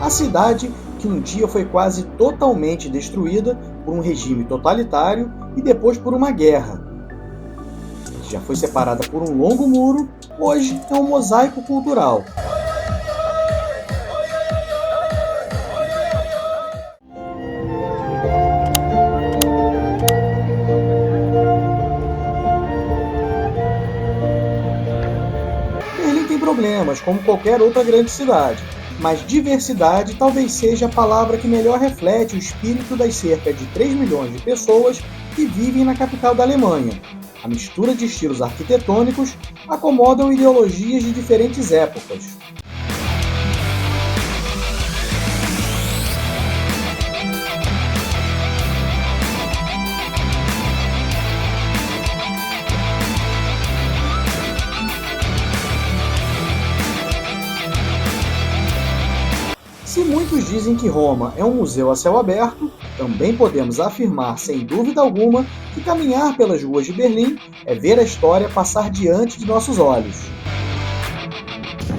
A cidade, que um dia foi quase totalmente destruída por um regime totalitário e depois por uma guerra, que já foi separada por um longo muro, hoje é um mosaico cultural. Berlim tem problemas, como qualquer outra grande cidade, mas diversidade talvez seja a palavra que melhor reflete o espírito das cerca de 3 milhões de pessoas que vivem na capital da Alemanha. A mistura de estilos arquitetônicos acomodam ideologias de diferentes épocas. Se muitos dizem que Roma é um museu a céu aberto, também podemos afirmar, sem dúvida alguma, que caminhar pelas ruas de Berlim é ver a história passar diante de nossos olhos.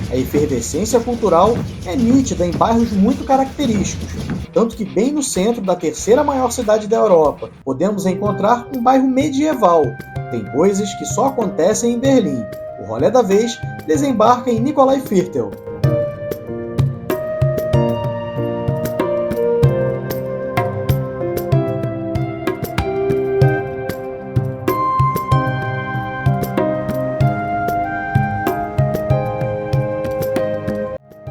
A efervescência cultural é nítida em bairros muito característicos, tanto que bem no centro da terceira maior cidade da Europa, podemos encontrar um bairro medieval. Tem coisas que só acontecem em Berlim. O rolê da vez desembarca em Nikolaiviertel.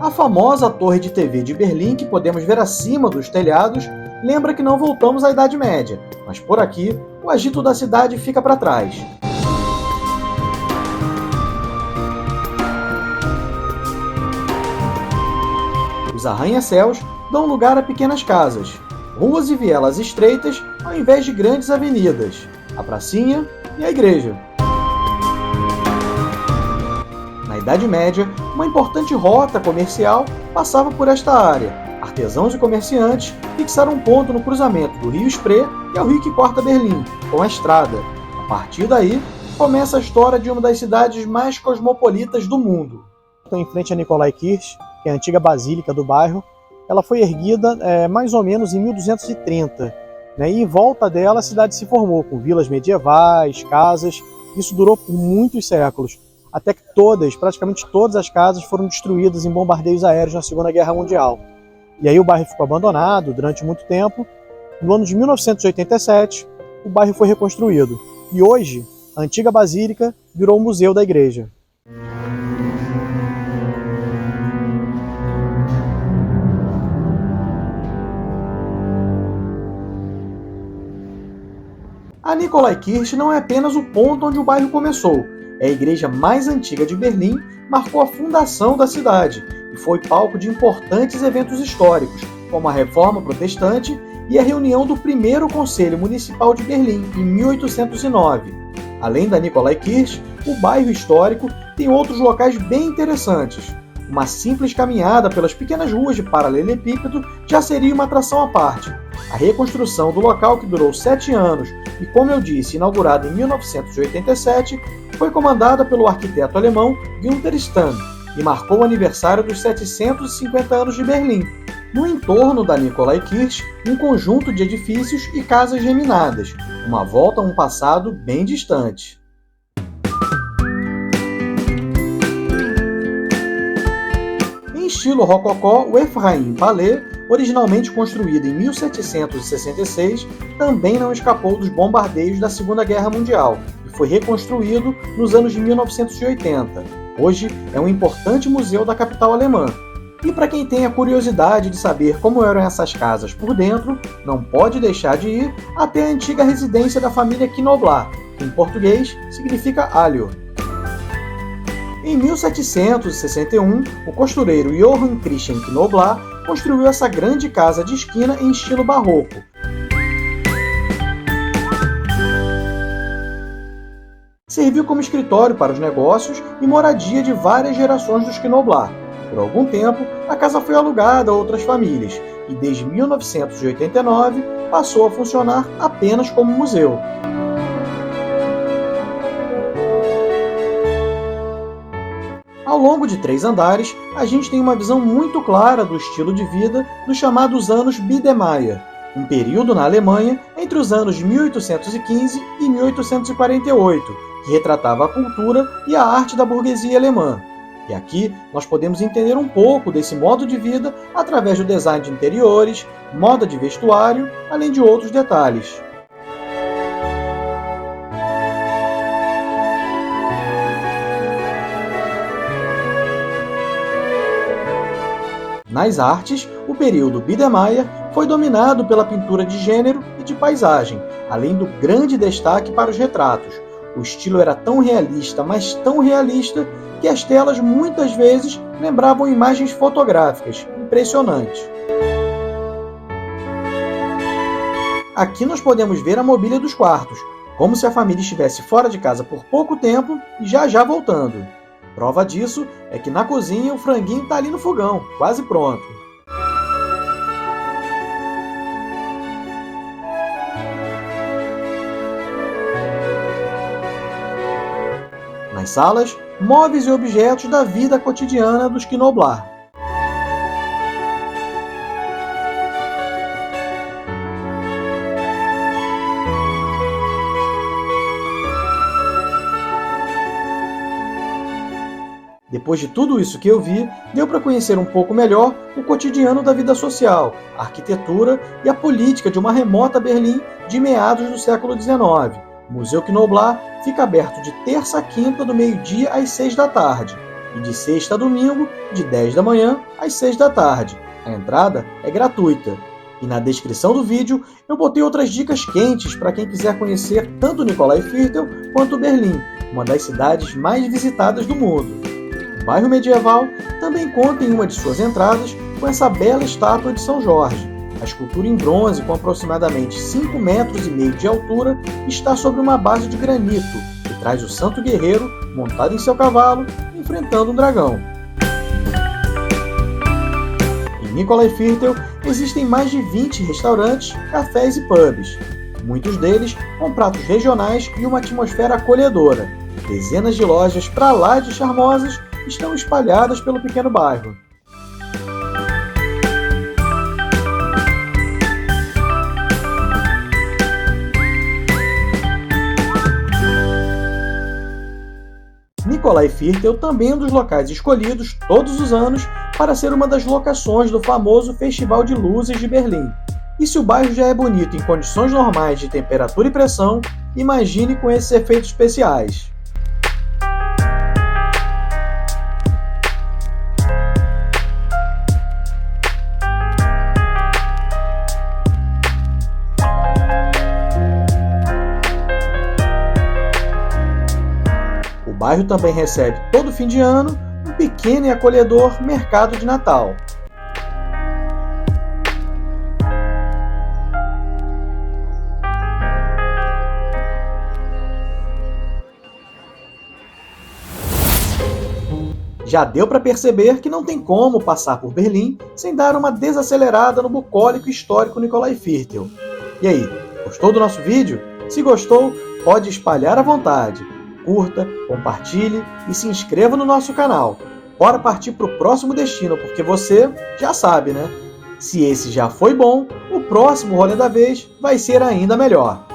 A famosa torre de TV de Berlim, que podemos ver acima dos telhados, lembra que não voltamos à Idade Média, mas por aqui o agito da cidade fica para trás. Os arranha-céus dão lugar a pequenas casas, ruas e vielas estreitas ao invés de grandes avenidas, a pracinha e a igreja. Na Idade Média, uma importante rota comercial passava por esta área. Artesãos e comerciantes fixaram um ponto no cruzamento do rio Spree e ao rio que corta Berlim, com a estrada. A partir daí, começa a história de uma das cidades mais cosmopolitas do mundo. Estou em frente a Nikolaikirche, que é a antiga basílica do bairro. Ela foi erguida mais ou menos em 1230, e em volta dela a cidade se formou, com vilas medievais, casas. Isso durou por muitos séculos, até que praticamente todas as casas foram destruídas em bombardeios aéreos na Segunda Guerra Mundial. E aí o bairro ficou abandonado durante muito tempo. No ano de 1987, o bairro foi reconstruído. E hoje, a antiga basílica virou o museu da igreja. A Nikolaikirche não é apenas o ponto onde o bairro começou. É a igreja mais antiga de Berlim, marcou a fundação da cidade e foi palco de importantes eventos históricos, como a Reforma Protestante e a reunião do primeiro Conselho Municipal de Berlim, em 1809. Além da Nikolaikirche, o bairro histórico tem outros locais bem interessantes. Uma simples caminhada pelas pequenas ruas de paralelepípedo já seria uma atração à parte. A reconstrução do local, que durou 7 anos e, como eu disse, inaugurada em 1987, foi comandada pelo arquiteto alemão Günther Stam e marcou o aniversário dos 750 anos de Berlim. No entorno da Nikolaikirche, um conjunto de edifícios e casas geminadas, uma volta a um passado bem distante. Em estilo rococó, o Ephraim Palais, originalmente construído em 1766, também não escapou dos bombardeios da Segunda Guerra Mundial e foi reconstruído nos anos de 1980. Hoje é um importante museu da capital alemã. E para quem tem a curiosidade de saber como eram essas casas por dentro, não pode deixar de ir até a antiga residência da família Knoblar, que em português significa alho. Em 1761, o costureiro Johann Christian Knoblar construiu essa grande casa de esquina em estilo barroco. Serviu como escritório para os negócios e moradia de várias gerações dos Knoblar. Por algum tempo, a casa foi alugada a outras famílias e, desde 1989, passou a funcionar apenas como museu. Ao longo de 3 andares, a gente tem uma visão muito clara do estilo de vida dos chamados anos Biedermeier, um período na Alemanha entre os anos de 1815 e 1848, que retratava a cultura e a arte da burguesia alemã. E aqui nós podemos entender um pouco desse modo de vida através do design de interiores, moda de vestuário, além de outros detalhes. Nas artes, o período Biedermeier foi dominado pela pintura de gênero e de paisagem, além do grande destaque para os retratos. O estilo era tão realista, mas tão realista, que as telas muitas vezes lembravam imagens fotográficas. Impressionante. Aqui nós podemos ver a mobília dos quartos, como se a família estivesse fora de casa por pouco tempo e já voltando. Prova disso é que na cozinha o franguinho está ali no fogão, quase pronto. Nas salas, móveis e objetos da vida cotidiana dos Knoblar. Depois de tudo isso que eu vi, deu para conhecer um pouco melhor o cotidiano da vida social, a arquitetura e a política de uma remota Berlim de meados do século XIX. O Museu Knoblar fica aberto de terça a quinta, do meio-dia às 6 da tarde, e de sexta a domingo, de 10 da manhã às 6 da tarde. A entrada é gratuita. E na descrição do vídeo eu botei outras dicas quentes para quem quiser conhecer tanto Nikolai Viertel quanto Berlim, uma das cidades mais visitadas do mundo. O bairro medieval também conta em uma de suas entradas com essa bela estátua de São Jorge. A escultura em bronze, com aproximadamente 5,5 metros de altura, está sobre uma base de granito e traz o santo guerreiro montado em seu cavalo, enfrentando um dragão. Em Nikolai Viertel existem mais de 20 restaurantes, cafés e pubs, muitos deles com pratos regionais e uma atmosfera acolhedora. Dezenas de lojas pra lá de charmosas estão espalhadas pelo pequeno bairro. Nikolai Viertel também é um dos locais escolhidos todos os anos para ser uma das locações do famoso Festival de Luzes de Berlim. E se o bairro já é bonito em condições normais de temperatura e pressão, imagine com esses efeitos especiais. O bairro também recebe todo fim de ano um pequeno e acolhedor mercado de Natal. Já deu para perceber que não tem como passar por Berlim sem dar uma desacelerada no bucólico histórico Nikolai Viertel. E aí, gostou do nosso vídeo? Se gostou, pode espalhar à vontade. Curta, compartilhe e se inscreva no nosso canal. Bora partir para o próximo destino, porque você já sabe, né? Se esse já foi bom, o próximo rolê da vez vai ser ainda melhor.